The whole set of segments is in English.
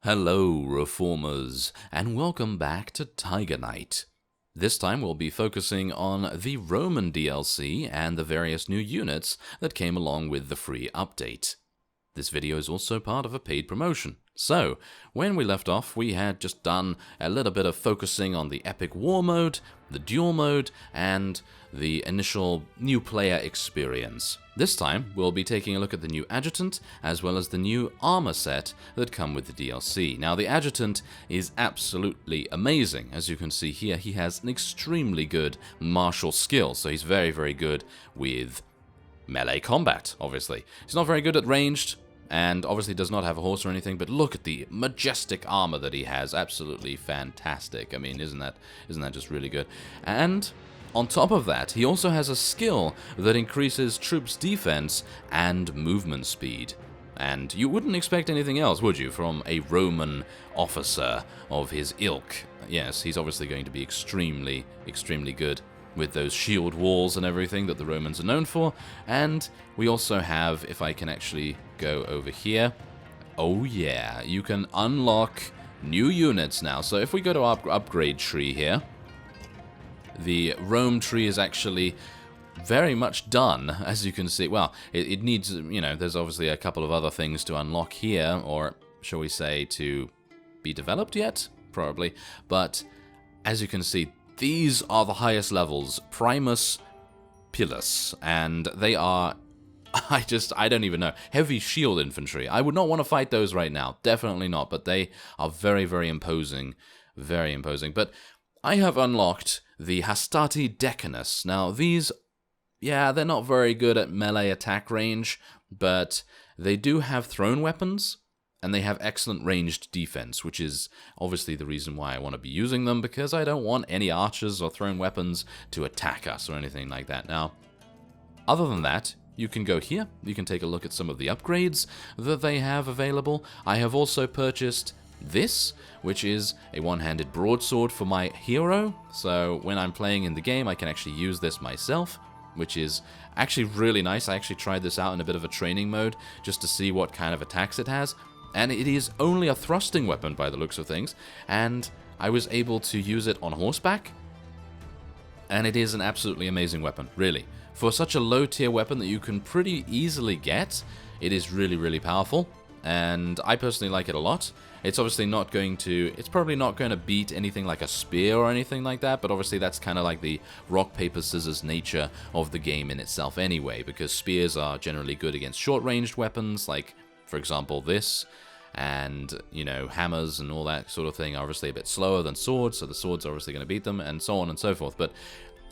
Hello, Reformers, and welcome back to Tiger Knight. This time we'll be focusing on the Roman DLC and the various new units that came along with the free update. This video is also part of a paid promotion. So, when we left off, we had just done a little bit of focusing on the Epic War mode, the Duel mode, and the initial new player experience. This time, we'll be taking a look at the new Adjutant, as well as the new armor set that come with the DLC. Now, the Adjutant is absolutely amazing. As you can see here, he has an extremely good martial skill, so he's very, very good with melee combat, obviously. He's not very good at ranged, and obviously does not have a horse or anything, but look at the majestic armor that he has. Absolutely fantastic. I mean, isn't that just really good? And on top of that, he also has a skill that increases troops' defense and movement speed. And you wouldn't expect anything else, would you, from a Roman officer of his ilk? Yes, he's obviously going to be extremely, extremely good with those shield walls and everything that the Romans are known for. And we also have, if I can actually go over here, oh yeah, you can unlock new units now. So if we go to our upgrade tree here, the Rome tree is actually very much done, as you can see. Well, it needs, you know, there's obviously a couple of other things to unlock here, or shall we say to be developed yet? Probably. But as you can see, these are the highest levels, Primus Pilus, and they are, I don't even know, heavy shield infantry. I would not want to fight those right now, definitely not, but they are very, very imposing, very imposing. But I have unlocked the Hastati Decanus. Now these, yeah, they're not very good at melee attack range, but they do have thrown weapons, and they have excellent ranged defense, which is obviously the reason why I want to be using them, because I don't want any archers or thrown weapons to attack us or anything like that. Now, other than that, you can go here, you can take a look at some of the upgrades that they have available. I have also purchased this, which is a one-handed broadsword for my hero, so when I'm playing in the game, I can actually use this myself, which is actually really nice. I actually tried this out in a bit of a training mode, just to see what kind of attacks it has. And it is only a thrusting weapon by the looks of things, and I was able to use it on horseback, and it is an absolutely amazing weapon, really. For such a low tier weapon that you can pretty easily get, it is really, really powerful, and I personally like it a lot. It's obviously not going to, it's probably not going to beat anything like a spear or anything like that, but obviously that's kind of like the rock, paper, scissors nature of the game in itself anyway, because spears are generally good against short-ranged weapons, like, for example, this, and, you know, hammers and all that sort of thing are obviously a bit slower than swords, so the swords are obviously going to beat them, and so on and so forth. But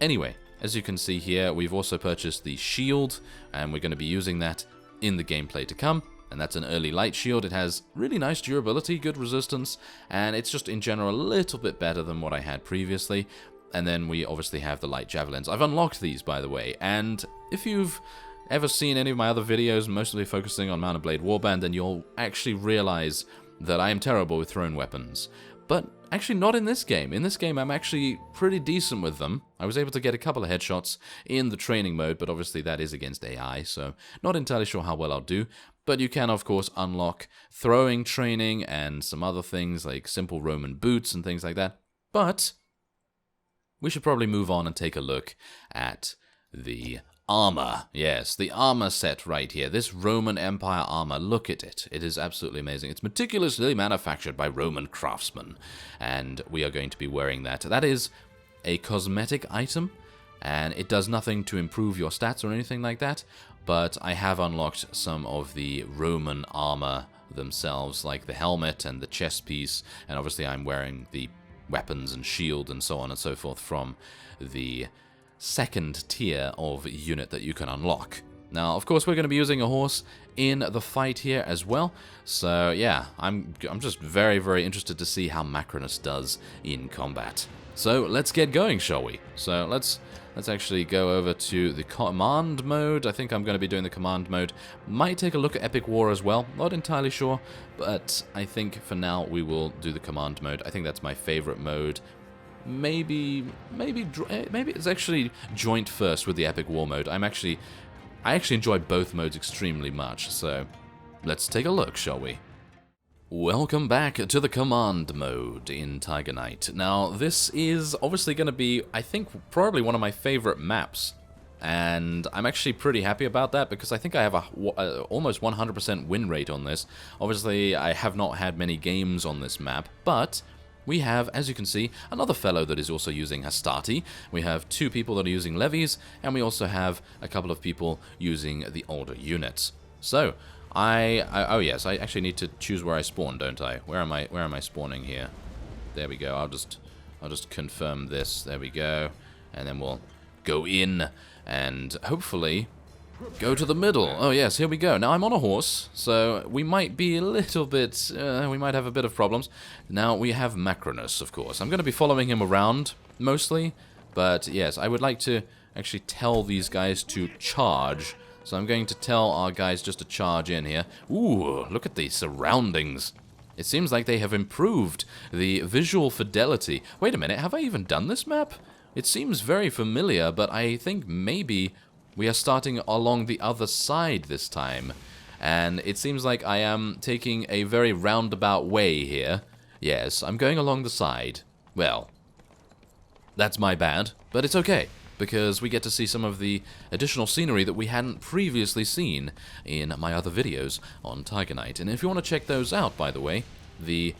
anyway, as you can see here, we've also purchased the shield, and we're going to be using that in the gameplay to come, and that's an early light shield. It has really nice durability, good resistance, and it's just in general a little bit better than what I had previously. And then we obviously have the light javelins. I've unlocked these, by the way, and if you've ever seen any of my other videos, mostly focusing on Mount & Blade Warband, then you'll actually realize that I am terrible with thrown weapons. But actually not in this game. In this game, I'm actually pretty decent with them. I was able to get a couple of headshots in the training mode, but obviously that is against AI, so not entirely sure how well I'll do. But you can, of course, unlock throwing training and some other things like simple Roman boots and things like that. But we should probably move on and take a look at the armor. Yes, the armor set right here. This Roman Empire armor, look at it. It is absolutely amazing. It's meticulously manufactured by Roman craftsmen, and we are going to be wearing that. That is a cosmetic item, and it does nothing to improve your stats or anything like that, but I have unlocked some of the Roman armor themselves, like the helmet and the chest piece, and obviously I'm wearing the weapons and shield and so on and so forth from the second tier of unit that you can unlock. Now, of course, we're going to be using a horse in the fight here as well. So, yeah, I'm just very, very interested to see how Macrinus does in combat. So, let's get going, shall we? So, let's actually go over to the command mode. I think I'm going to be doing the command mode. Might take a look at Epic War as well. Not entirely sure, but I think for now we will do the command mode. I think that's my favorite mode. Maybe it's actually joint first with the Epic War mode. I'm actually I actually enjoy both modes extremely much, so let's take a look, shall we? Welcome back to the command mode in Tiger Knight. Now, this is obviously going to be, I think, probably one of my favorite maps. And I'm actually pretty happy about that because I think I have a almost 100% win rate on this. Obviously, I have not had many games on this map, but we have, as you can see, another fellow that is also using Hastati. We have 2 people that are using levies, and we also have a couple of people using the older units. So, oh yes, I actually need to choose where I spawn, don't I? Where am I spawning here? There we go. I'll just confirm this. There we go. And then we'll go in and hopefully go to the middle. Oh yes, here we go. Now I'm on a horse, so we might be a little bit, we might have a bit of problems. Now we have Macrinus, of course. I'm going to be following him around, mostly, but yes, I would like to actually tell these guys to charge. So I'm going to tell our guys just to charge in here. Ooh, look at the surroundings. It seems like they have improved the visual fidelity. Wait a minute, have I even done this map? It seems very familiar, but I think maybe we are starting along the other side this time. And it seems like I am taking a very roundabout way here. Yes, I'm going along the side. Well, that's my bad, but it's okay, because we get to see some of the additional scenery that we hadn't previously seen in my other videos on Tiger Knight. And if you want to check those out, by the way, the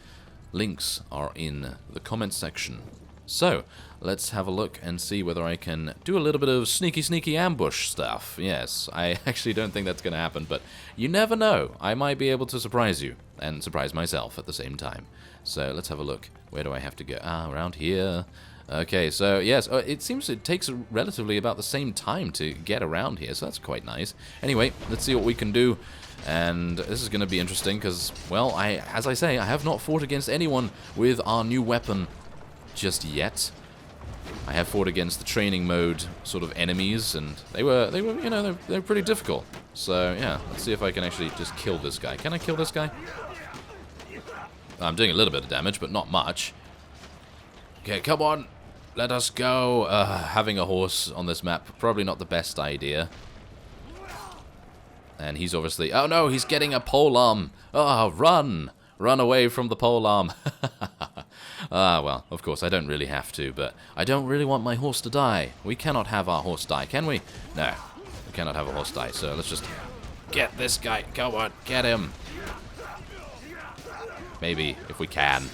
links are in the comments section. So, let's have a look and see whether I can do a little bit of sneaky ambush stuff. Yes, I actually don't think that's going to happen, but you never know. I might be able to surprise you, and surprise myself at the same time. So, let's have a look. Where do I have to go? Ah, around here. Okay, so, yes, it seems it takes relatively about the same time to get around here, so that's quite nice. Anyway, let's see what we can do. And this is going to be interesting, because, well, as I say, I have not fought against anyone with our new weapon just yet. I have fought against the training mode sort of enemies, and they were you know, they're pretty difficult. So yeah, let's see if I can actually just kill this guy. Can I kill this guy? I'm doing a little bit of damage, but not much. Okay, come on, let us go. Having a horse on this map, probably not the best idea. And he's obviously, oh no, he's getting a polearm. Oh, run! Run away from the polearm. Ah, well, of course, I don't really have to, but I don't really want my horse to die. We cannot have our horse die, can we? No, we cannot have a horse die, so let's just get this guy. Come on, get him. Maybe, if we can.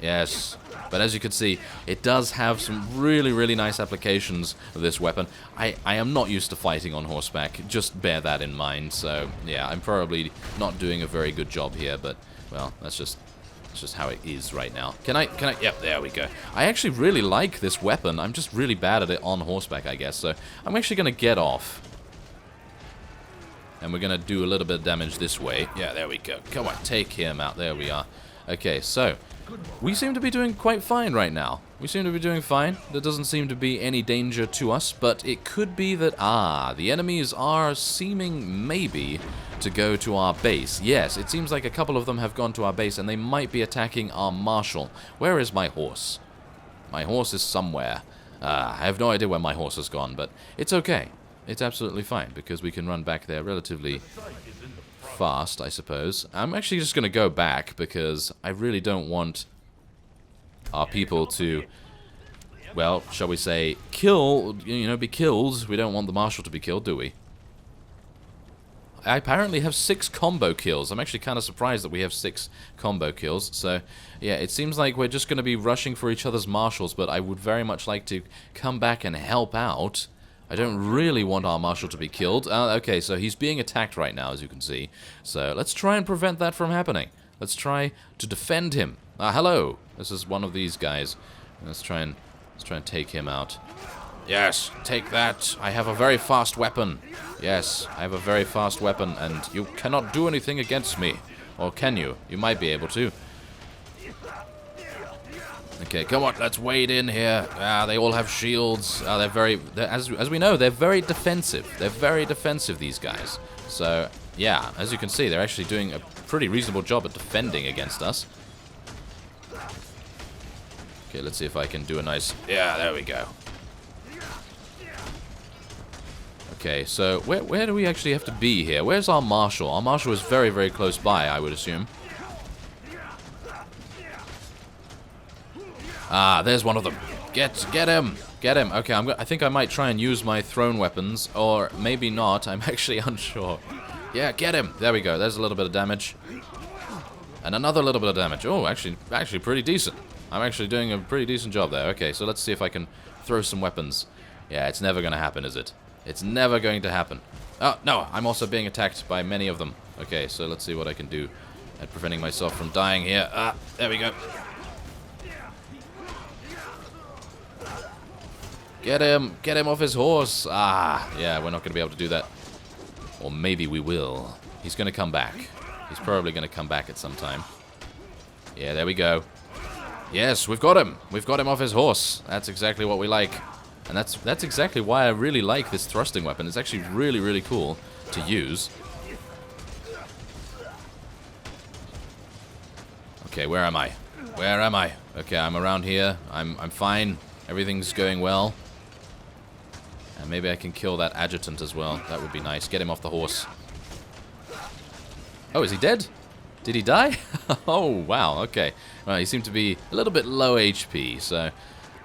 Yes, but as you can see, it does have some really nice applications of this weapon. I am not used to fighting on horseback, just bear that in mind, so yeah, I'm probably not doing a very good job here, but, well, that's just how it is right now. Can I, yep, there we go. I actually really like this weapon. I'm just really bad at it on horseback, I guess. So I'm actually going to get off. And we're going to do a little bit of damage this way. Yeah, there we go. Come on, take him out. There we are. Okay, so we seem to be doing quite fine right now. We seem to be doing fine. There doesn't seem to be any danger to us, but it could be that, the enemies are seeming maybe to go to our base. Yes, it seems like a couple of them have gone to our base, and they might be attacking our marshal. Where is my horse? My horse is somewhere. I have no idea where my horse has gone, but it's okay. It's absolutely fine, because we can run back there relatively fast, I suppose. I'm actually just going to go back, because I really don't want our people to, well, shall we say, be killed. We don't want the marshal to be killed, do we? I apparently have 6 combo kills. I'm actually kind of surprised that we have 6 combo kills. So, yeah, it seems like we're just going to be rushing for each other's marshals, but I would very much like to come back and help out. I don't really want our marshal to be killed. Okay, so he's being attacked right now, as you can see. So, let's try and prevent that from happening. Let's try to defend him. Hello. This is one of these guys. Let's try and take him out. Yes, take that. I have a very fast weapon. Yes, I have a very fast weapon, and you cannot do anything against me. Or can you? You might be able to. Okay, come on, let's wade in here. They all have shields. As we know, they're very defensive. They're very defensive, these guys. So, yeah, as you can see, they're actually doing a pretty reasonable job at defending against us. Okay, let's see if I can do a nice... Yeah, there we go. Okay, so where do we actually have to be here? Where's our marshal? Our marshal is very, very close by, I would assume. Ah, there's one of them. Get him! Get him! Okay, I think I might try and use my thrown weapons, or maybe not. I'm actually unsure. Yeah, get him! There we go. There's a little bit of damage. And another little bit of damage. Oh, actually pretty decent. I'm actually doing a pretty decent job there. Okay, so let's see if I can throw some weapons. Yeah, it's never going to happen, is it? It's never going to happen. Oh, no, I'm also being attacked by many of them. Okay, so let's see what I can do at preventing myself from dying here. Ah, there we go. Get him off his horse. Ah, yeah, we're not going to be able to do that. Or maybe we will. He's going to come back. He's probably going to come back at some time. Yeah, there we go. Yes, we've got him. We've got him off his horse. That's exactly what we like. And that's exactly why I really like this thrusting weapon. It's actually really, really cool to use. Okay, where am I? Where am I? Okay, I'm around here. I'm fine. Everything's going well. And maybe I can kill that adjutant as well. That would be nice. Get him off the horse. Oh, is he dead? Did he die? Oh, wow. Okay. Well, he seemed to be a little bit low HP, so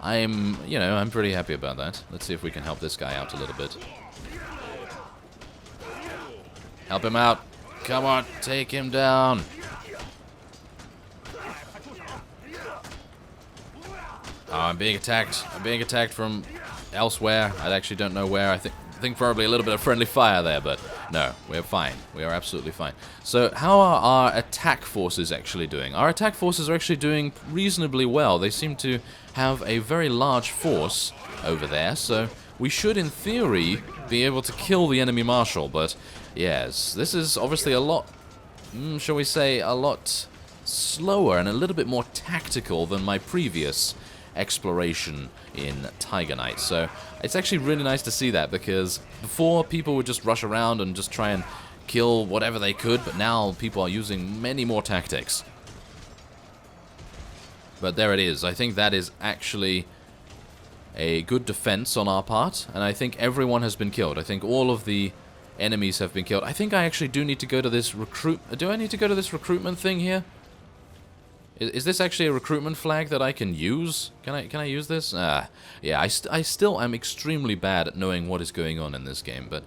I'm pretty happy about that. Let's see if we can help this guy out a little bit. Help him out. Come on, take him down. Oh, I'm being attacked. I'm being attacked from elsewhere. I actually don't know where. I think probably a little bit of friendly fire there, but no, we're fine. We are absolutely fine. So how are our attack forces actually doing? Our attack forces are actually doing reasonably well. They seem to have a very large force over there, so we should, in theory, be able to kill the enemy marshal. But yes, this is obviously a lot, shall we say, a lot slower and a little bit more tactical than my previous exploration in Tiger Knight. So it's actually really nice to see that, because before people would just rush around and just try and kill whatever they could, but now people are using many more tactics. But there it is. I think that is actually a good defense on our part, and I think everyone has been killed. I think all of the enemies have been killed. I think I actually do need to go to this do I need to go to this recruitment thing here? Is this actually a recruitment flag that I can use? Can I use this? Yeah, I still am extremely bad at knowing what is going on in this game, but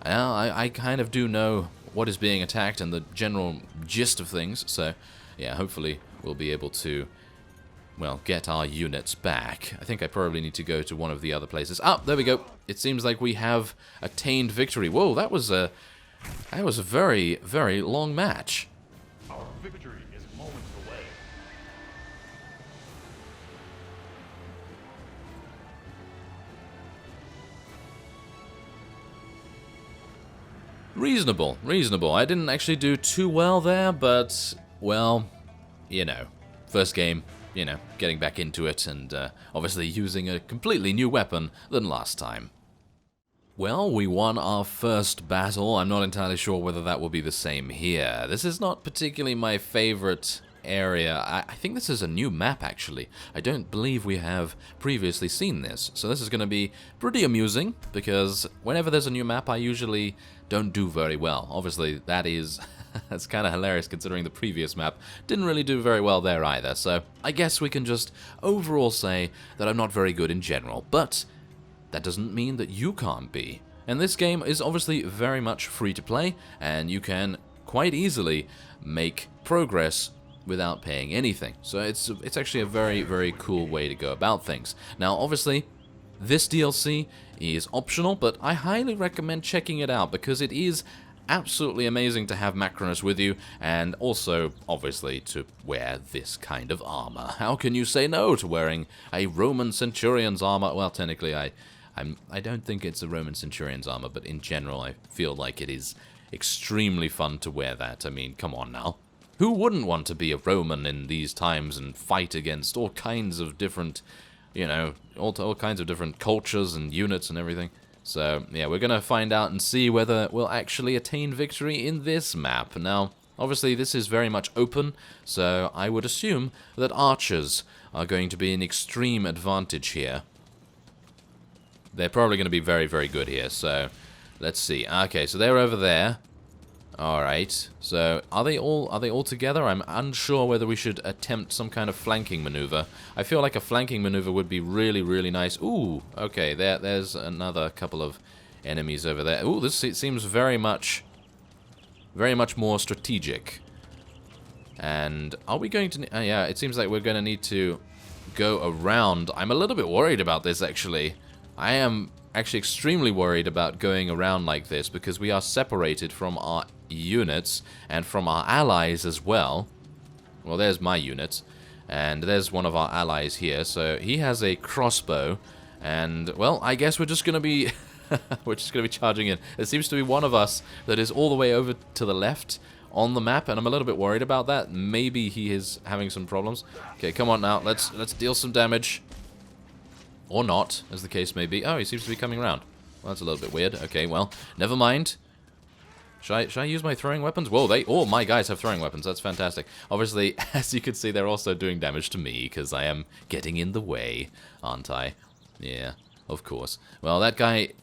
I kind of do know what is being attacked and the general gist of things, so yeah, hopefully we'll be able to, well, get our units back. I think I probably need to go to one of the other places. Ah, there we go. It seems like we have attained victory. Whoa, that was a very, very long match. Our victory is moments away. Reasonable. I didn't actually do too well there, but, well, you know, first game, you know, getting back into it, and obviously using a completely new weapon than last time. Well, we won our first battle. I'm not entirely sure whether that will be the same here. This is not particularly my favorite area. I think this is a new map, actually. I don't believe we have previously seen this. So this is going to be pretty amusing, because whenever there's a new map, I usually don't do very well. Obviously, that is... that's kind of hilarious, considering the previous map didn't really do very well there either. So I guess we can just overall say that I'm not very good in general. But that doesn't mean that you can't be. And this game is obviously very much free to play, and you can quite easily make progress without paying anything. So it's actually a very, very cool way to go about things. Now, obviously, this DLC is optional, but I highly recommend checking it out, because it is absolutely amazing to have Macrinus with you, and also, obviously, to wear this kind of armor. How can you say no to wearing a Roman centurion's armor? Well, technically, I don't think it's a Roman centurion's armor, but in general, I feel like it is extremely fun to wear that. I mean, come on now. Who wouldn't want to be a Roman in these times and fight against all kinds of different, you know, all kinds of different cultures and units and everything? So, yeah, we're going to find out and see whether we'll actually attain victory in this map. Now, obviously, this is very much open, so I would assume that archers are going to be an extreme advantage here. They're probably going to be very, very good here, so Let's see. Okay, so they're over there. Alright. So, are they all together? I'm unsure whether we should attempt some kind of flanking maneuver. I feel like a flanking maneuver would be really, really nice. Ooh, okay, there's another couple of enemies over there. Ooh, this seems very much more strategic. And are we going to... yeah, it seems like we're going to need to go around. I'm a little bit worried about this, actually. I am actually extremely worried about going around like this because we are separated from our units and from our allies as well. Well, there's my unit. And there's one of our allies here. So he has a crossbow. And, well, I guess we're just going to be... we're just going to be charging in. There seems to be one of us that is all the way over to the left on the map, and I'm a little bit worried about that. Maybe he is having some problems. Okay, come on now. Let's deal some damage. Or not, as the case may be. Oh, he seems to be coming around. Well, that's a little bit weird. Okay, well, never mind. Should I use my throwing weapons? Whoa, all my guys have throwing weapons. That's fantastic. Obviously, as you can see, they're also doing damage to me, because I am getting in the way, aren't I? Yeah, of course. Well, that guy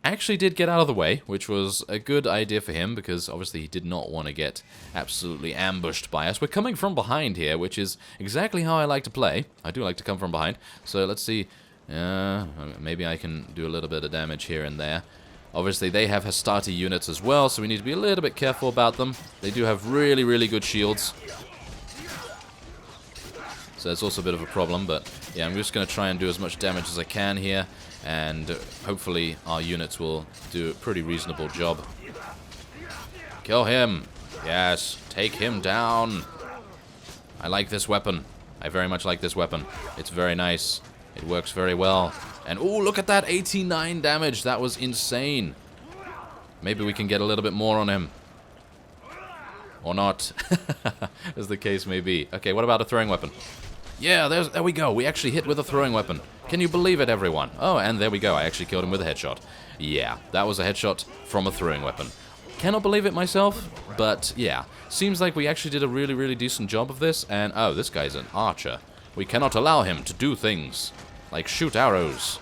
actually did get out of the way, which was a good idea for him, because obviously he did not want to get absolutely ambushed by us. We're coming from behind here, which is exactly how I like to play. I do like to come from behind. So let's see. Maybe I can do a little bit of damage here and there. Obviously they have Hastati units as well, so we need to be a little bit careful about them. They do have really, really good shields. So that's also a bit of a problem, but yeah, I'm just going to try and do as much damage as I can here, and hopefully our units will do a pretty reasonable job. Kill him! Yes, take him down! I like this weapon. I very much like this weapon. It's very nice. It works very well. And ooh, look at that! 89 damage! That was insane! Maybe we can get a little bit more on him. Or not, as the case may be. Okay, what about a throwing weapon? Yeah, there we go. We actually hit with a throwing weapon. Can you believe it, everyone? Oh, and there we go. I actually killed him with a headshot. Yeah, that was a headshot from a throwing weapon. Cannot believe it myself, but yeah. Seems like we actually did a really, really decent job of this. And, oh, this guy's an archer. We cannot allow him to do things like shoot arrows.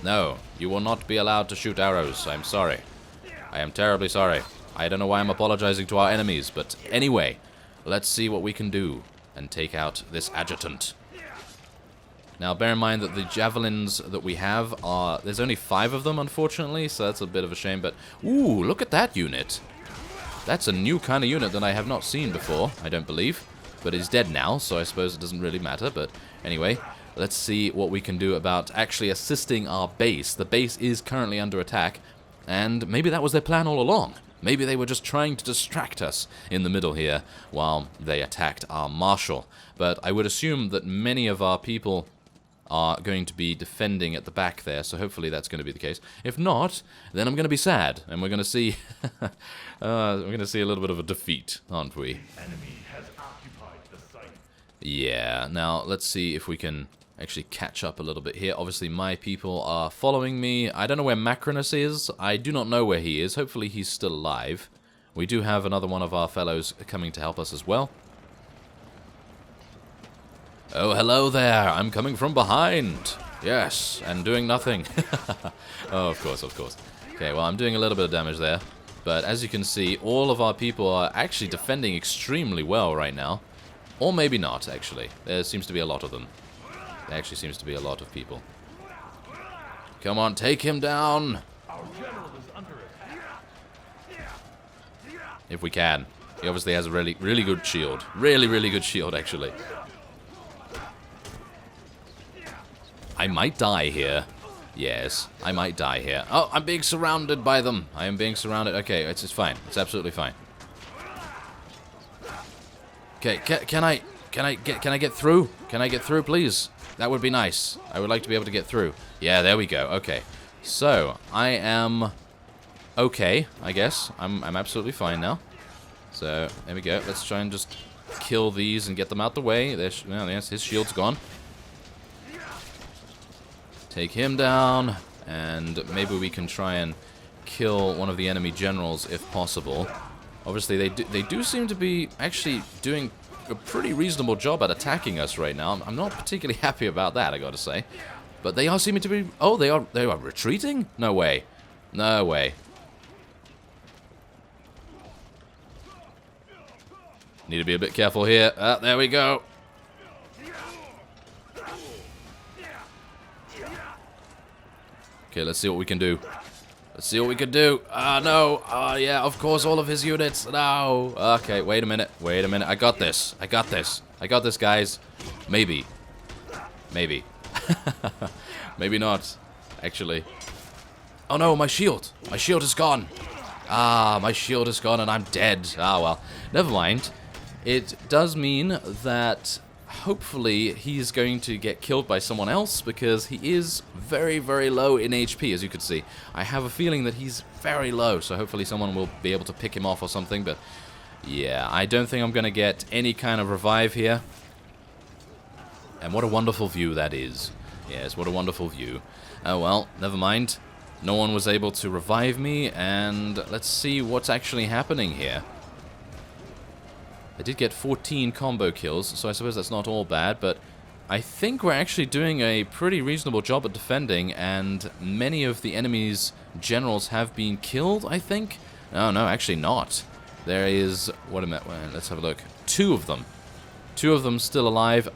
No, you will not be allowed to shoot arrows. I'm sorry. I am terribly sorry. I don't know why I'm apologizing to our enemies, but anyway, let's see what we can do and take out this adjutant. Now, bear in mind that the javelins that we have are... There's only 5 of them, unfortunately, so that's a bit of a shame, but... Ooh, look at that unit. That's a new kind of unit that I have not seen before, I don't believe. But he's dead now, so I suppose it doesn't really matter, but anyway... Let's see what we can do about actually assisting our base. The base is currently under attack, and maybe that was their plan all along. Maybe they were just trying to distract us in the middle here while they attacked our marshal. But I would assume that many of our people are going to be defending at the back there, so hopefully that's going to be the case. If not, then I'm going to be sad, and we're going to see we're going to see a little bit of a defeat, aren't we? Enemy has occupied the site. Yeah, now let's see if we can actually catch up a little bit here. Obviously, my people are following me. I don't know where Macrinus is. I do not know where he is. Hopefully, he's still alive. We do have another one of our fellows coming to help us as well. Oh, hello there. I'm coming from behind. Yes, and doing nothing. Oh, of course, of course. Okay, well, I'm doing a little bit of damage there. But as you can see, all of our people are actually defending extremely well right now. Or maybe not, actually. There seems to be a lot of them. There actually seems to be a lot of people. Come on, take him down! Our general is under attack. If we can. He obviously has a really, really good shield. Really, really good shield, actually. I might die here. Yes, I might die here. Oh, I'm being surrounded by them. I am being surrounded. Okay, it's fine. It's absolutely fine. Okay, can I get through? Can I get through, please? That would be nice. I would like to be able to get through. Yeah, there we go. Okay. So, I am okay, I guess. I'm absolutely fine now. So, there we go. Let's try and just kill these and get them out the way. Yes, his shield's gone. Take him down, and maybe we can try and kill one of the enemy generals if possible. Obviously, they do seem to be actually doing a pretty reasonable job at attacking us right now. I'm not particularly happy about that, I gotta say. But they are seeming to be... Oh, they are retreating? No way. No way. Need to be a bit careful here. There we go. Okay, let's see what we can do. Let's see what we can do. No. Yeah, of course, all of his units. No. Okay, wait a minute. Wait a minute. I got this. I got this. I got this, guys. Maybe. Maybe. Maybe not, actually. Oh no, my shield. My shield is gone. My shield is gone and I'm dead. Well. Never mind. It does mean that hopefully he's going to get killed by someone else because he is very, very low in HP, as you could see. I have a feeling that he's very low, so hopefully someone will be able to pick him off or something, but yeah, I don't think I'm going to get any kind of revive here. And what a wonderful view that is. Yes, what a wonderful view. Oh well, never mind. No one was able to revive me, and let's see what's actually happening here. I did get 14 combo kills, so I suppose that's not all bad, but I think we're actually doing a pretty reasonable job at defending, and many of the enemy's generals have been killed, I think? Oh, no, actually not. There is, what a minute, let's have a look. 2 of them. 2 of them still alive,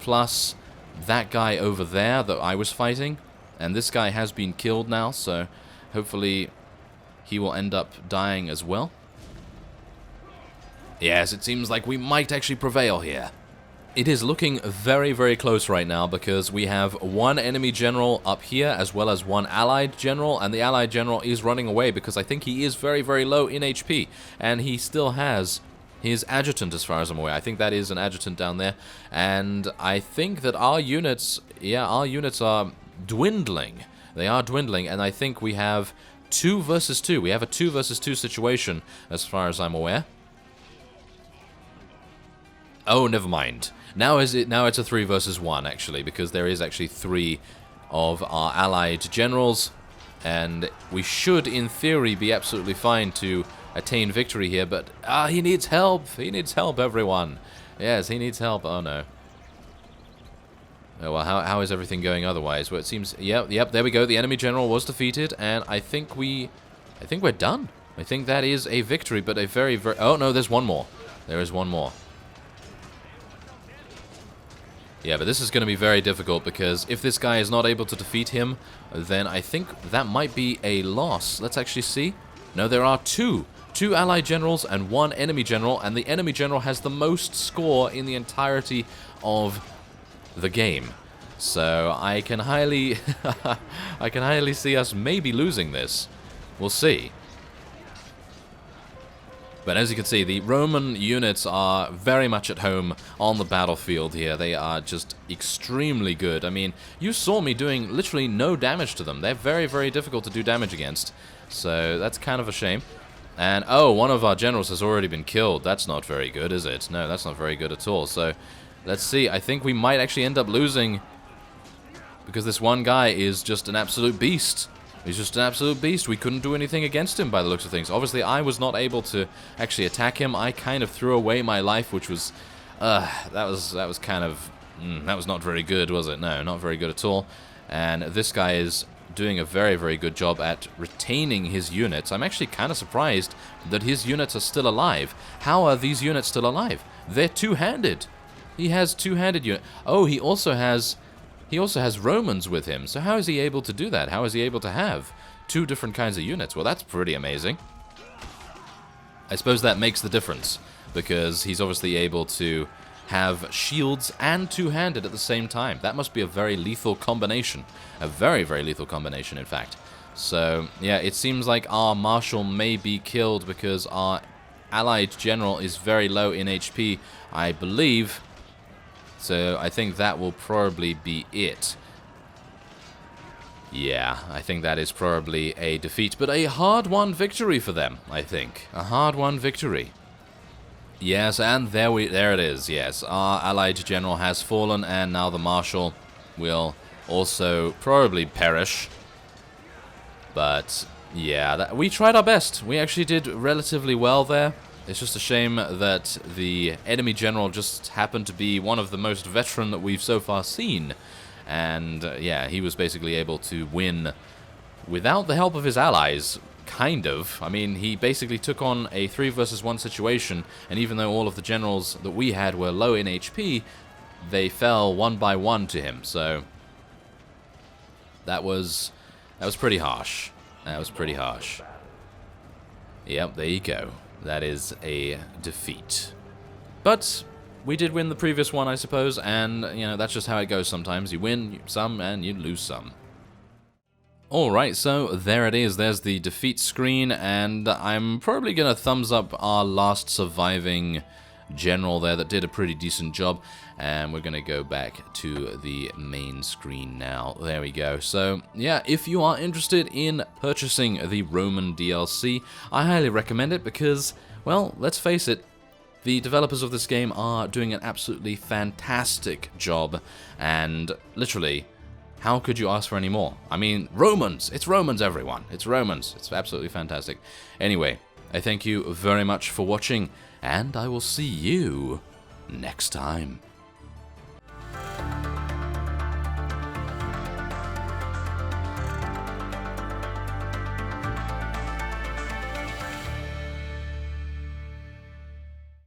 plus that guy over there that I was fighting, and this guy has been killed now, so hopefully he will end up dying as well. Yes, it seems like we might actually prevail here. It is looking very, very close right now because we have one enemy general up here as well as one allied general, and the allied general is running away because I think he is very, very low in HP, and he still has his adjutant as far as I'm aware. I think that is an adjutant down there, and I think that our units, our units are dwindling. They are dwindling, and I think we have 2 versus 2. We have a 2 versus 2 situation as far as I'm aware. Oh, never mind. Now it's a 3 versus 1, actually, because there is actually 3 of our allied generals, and we should, in theory, be absolutely fine to attain victory here, but he needs help. He needs help, everyone. Yes, he needs help. Oh, no. Oh, well, how is everything going otherwise? Well, it seems... Yep, there we go. The enemy general was defeated, and I think we're done. I think that is a victory, but a very, very... Oh, no, there's one more. There is one more. Yeah, but this is going to be very difficult because if this guy is not able to defeat him, then I think that might be a loss. Let's actually see. No, there are 2 allied generals and 1 enemy general, and the enemy general has the most score in the entirety of the game. So I can highly see us maybe losing this. We'll see. But as you can see, the Roman units are very much at home on the battlefield here. They are just extremely good. I mean, you saw me doing literally no damage to them. They're very, very difficult to do damage against. So that's kind of a shame. And, oh, one of our generals has already been killed. That's not very good, is it? No, that's not very good at all. So let's see. I think we might actually end up losing because this one guy is just an absolute beast. He's just an absolute beast. We couldn't do anything against him by the looks of things. Obviously, I was not able to actually attack him. I kind of threw away my life, which was... that was kind of... that was not very good, was it? No, not very good at all. And this guy is doing a very, very good job at retaining his units. I'm actually kind of surprised that his units are still alive. How are these units still alive? They're two-handed. He has two-handed units. Oh, he also has Romans with him. So how is he able to do that? How is he able to have 2 different kinds of units? Well, that's pretty amazing. I suppose that makes the difference, because he's obviously able to have shields and two-handed at the same time. That must be a very lethal combination. A very, very lethal combination, in fact. So, yeah, it seems like our marshal may be killed because our allied general is very low in HP, I believe. So I think that will probably be it. Yeah, I think that is probably a defeat, but a hard-won victory for them, I think. A hard-won victory. Yes, and there it is, yes. Our allied general has fallen, and now the marshal will also probably perish. But, yeah, we tried our best. We actually did relatively well there. It's just a shame that the enemy general just happened to be one of the most veteran that we've so far seen. And, yeah, he was basically able to win without the help of his allies, kind of. I mean, he basically took on a 3 versus 1 situation, and even though all of the generals that we had were low in HP, they fell one by one to him, so that was pretty harsh. That was pretty harsh. Yep, there you go. That is a defeat. But we did win the previous one, I suppose, and, you know, that's just how it goes sometimes. You win some and you lose some. Alright, so there it is. There's the defeat screen, and I'm probably going to thumbs up our last surviving general there that did a pretty decent job, and we're going to go back to the main screen now. There we go. So, yeah, if you are interested in purchasing the Roman DLC, I highly recommend it because, well, let's face it, the developers of this game are doing an absolutely fantastic job, and literally, how could you ask for any more? I mean, Romans! It's Romans, everyone! It's Romans! It's absolutely fantastic. Anyway, I thank you very much for watching, and I will see you next time.